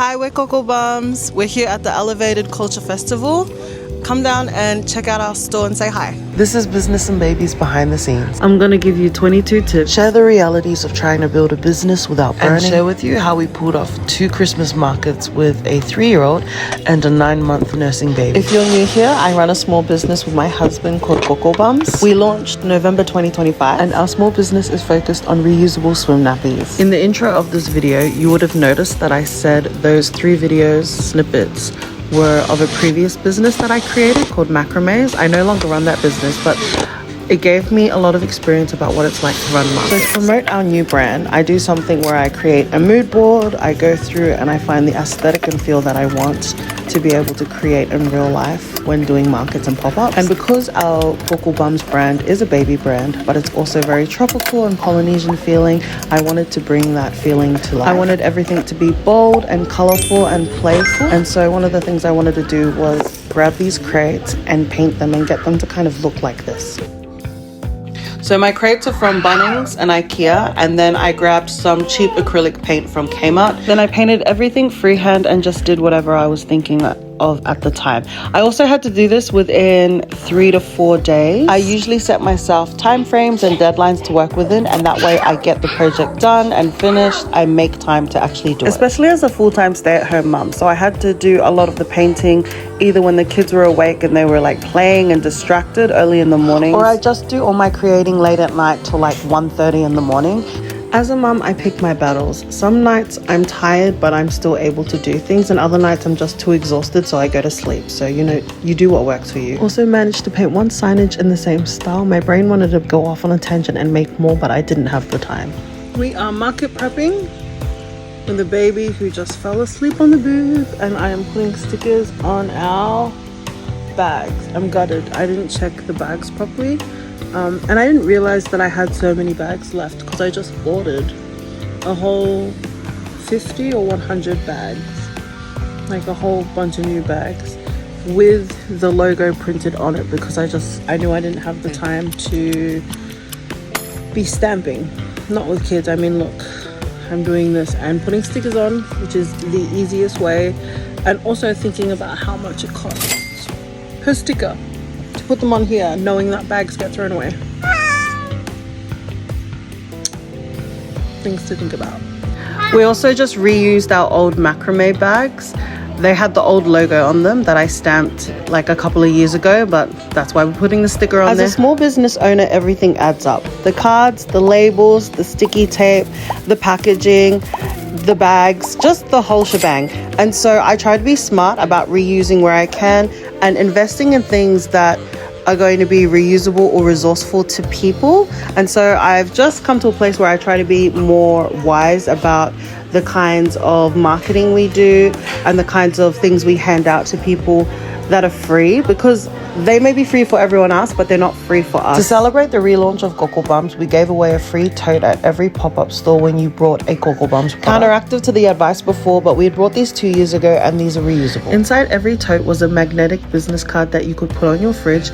Hi, we're Kokobums. We're here at the Elevated Culture Festival. Come down and check out our store and say hi. This is Business and Babies behind the scenes. I'm gonna give you 22 tips. Share the realities of trying to build a business without burning. And share with you how we pulled off 2 Christmas markets with a 3-year-old and a 9-month nursing baby. If you're new here, I run a small business with my husband called Kokobums. We launched November 2025 and our small business is focused on reusable swim nappies. In the intro of this video, you would have noticed that I said those 3 videos snippets were of a previous business that I created called Macrame's. I no longer run that business, but it gave me a lot of experience about what it's like to run markets. So to promote our new brand, I do something where I create a mood board, I go through and I find the aesthetic and feel that I want to be able to create in real life when doing markets and pop-ups. And because our Kokobums brand is a baby brand, but it's also very tropical and Polynesian feeling, I wanted to bring that feeling to life. I wanted everything to be bold and colorful and playful. And so one of the things I wanted to do was grab these crates and paint them and get them to kind of look like this. So my crates are from Bunnings and IKEA, and then I grabbed some cheap acrylic paint from Kmart. Then I painted everything freehand and just did whatever I was thinking of at the time. I also had to do this within 3 to 4 days. I usually set myself time frames and deadlines to work within, and that way I get the project done and finished. I make time to actually do it. Especially as a full-time stay-at-home mum. So I had to do a lot of the painting either when the kids were awake and they were like playing and distracted early in the morning, or I just do all my creating late at night till like 1:30 in the morning. As a mum, I pick my battles. Some nights I'm tired, but I'm still able to do things, and other nights I'm just too exhausted, so I go to sleep. So, you know, you do what works for you. Also managed to paint 1 signage in the same style. My brain wanted to go off on a tangent and make more, but I didn't have the time. We are market prepping with the baby who just fell asleep on the booth, and I am putting stickers on our bags. I'm gutted. I didn't check the bags properly. And I didn't realize that I had so many bags left because I just ordered a whole 50 or 100 bags, like a whole bunch of new bags with the logo printed on it, because I knew I didn't have the time to be stamping. Not with kids. I mean, look, I'm doing this and putting stickers on, which is the easiest way, and also thinking about how much it costs per sticker to put them on here, knowing that bags get thrown away. Things to think about. We also just reused our old macrame bags. They had the old logo on them that I stamped like a couple of years ago, but that's why we're putting the sticker on there. As a small business owner, everything adds up. The cards, the labels, the sticky tape, the packaging, the bags, just the whole shebang. And so I try to be smart about reusing where I can and investing in things that are going to be reusable or resourceful to people. And so I've just come to a place where I try to be more wise about the kinds of marketing we do and the kinds of things we hand out to people that are free, because they may be free for everyone else, but they're not free for us. To celebrate the relaunch of Kokobums, we gave away a free tote at every pop-up store when you brought a Kokobums product. Counteractive to the advice before, but we had brought these 2 years ago and these are reusable. Inside every tote was a magnetic business card that you could put on your fridge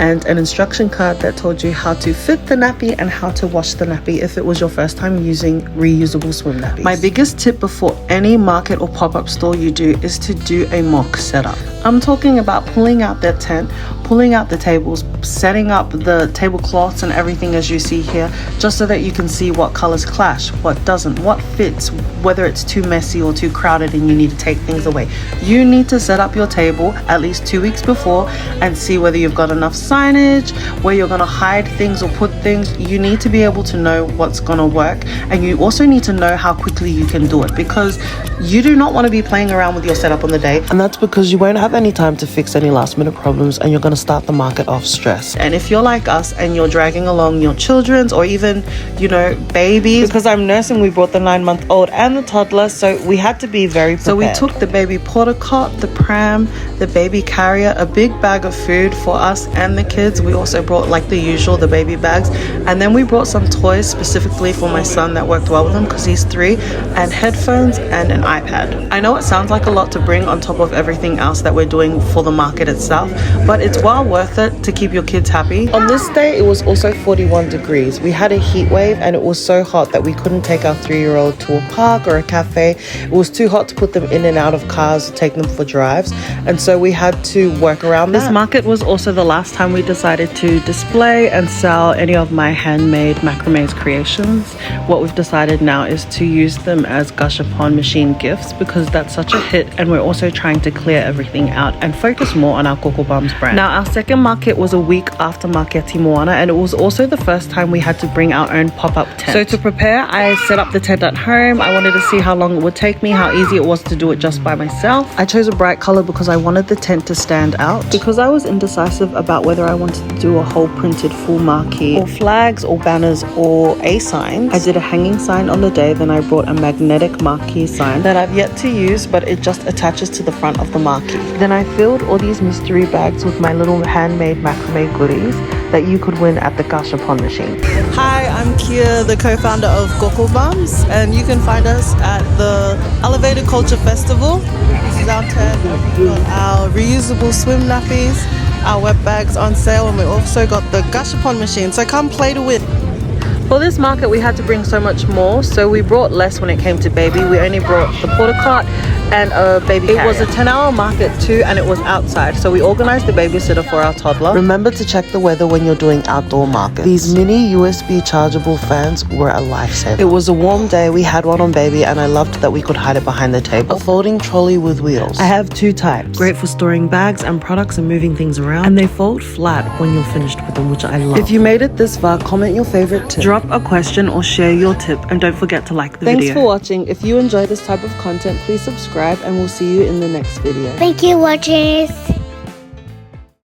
and an instruction card that told you how to fit the nappy and how to wash the nappy if it was your first time using reusable swim nappies. My biggest tip before any market or pop-up store you do is to do a mock setup. I'm talking about pulling out that tent, pulling out the tables, setting up the tablecloths and everything as you see here, just so that you can see what colors clash, what doesn't, what fits, whether it's too messy or too crowded and you need to take things away. You need to set up your table at least 2 weeks before and see whether you've got enough signage, where you're going to hide things or put things. You need to be able to know what's going to work, and you also need to know how quickly you can do it, because you do not want to be playing around with your setup on the day. And that's because you won't have any time to fix any last minute problems, and you're going to start the market off stressed. And if you're like us and you're dragging along your children's or even, you know, babies, because I'm nursing, we brought the 9-month-old and the toddler, so we had to be very prepared. So we took the baby porta cot, the pram, the baby carrier, a big bag of food for us and the kids. We also brought, like the usual, the baby bags, and then we brought some toys specifically for my son that worked well with him because he's 3, and headphones and an iPad. I know it sounds like a lot to bring on top of everything else that we're doing for the market itself, but it's well worth it to keep your your kids happy. On this day, it was also 41 degrees. We had a heat wave and it was so hot that we couldn't take our 3-year-old to a park or a cafe. It was too hot to put them in and out of cars, take them for drives. And so we had to work around that. This market was also the last time we decided to display and sell any of my handmade macrame creations. What we've decided now is to use them as gashapon machine gifts because that's such a hit, and we're also trying to clear everything out and focus more on our Kokobums brand. Now, our second market was a week after Maketi Moana, and it was also the first time we had to bring our own pop-up tent. So to prepare, I set up the tent at home. I wanted to see how long it would take me, how easy it was to do it just by myself. I chose a bright color because I wanted the tent to stand out. Because I was indecisive about whether I wanted to do a whole printed full marquee or flags or banners or a sign, I did a hanging sign on the day. Then I brought a magnetic marquee sign that I've yet to use, but it just attaches to the front of the marquee. Then I filled all these mystery bags with my little handmade macrame goodies that you could win at the gashapon machine. Hi, I'm Kia, the co-founder of Kokobums, and you can find us at the Elevated Culture Festival. This is our tent. We've got our reusable swim nappies, our wet bags on sale, and we also got the gashapon machine, so come play to win. For this market, we had to bring so much more, so we brought less when it came to baby. We only brought the porta cart and a baby carrier. It was a 10-hour market too, and it was outside, so we organized a babysitter for our toddler. Remember to check the weather when you're doing outdoor markets. These mini USB chargeable fans were a lifesaver. It was a warm day, we had one on baby, and I loved that we could hide it behind the table. A folding trolley with wheels. I have 2 types. Great for storing bags and products and moving things around, and they fold flat when you're finished with them, which I love. If you made it this far, comment your favorite tip. Drop a question or share your tip, and don't forget to like the video. Thanks for watching. If you enjoy this type of content, please subscribe, and we'll see you in the next video. Thank you, watchers.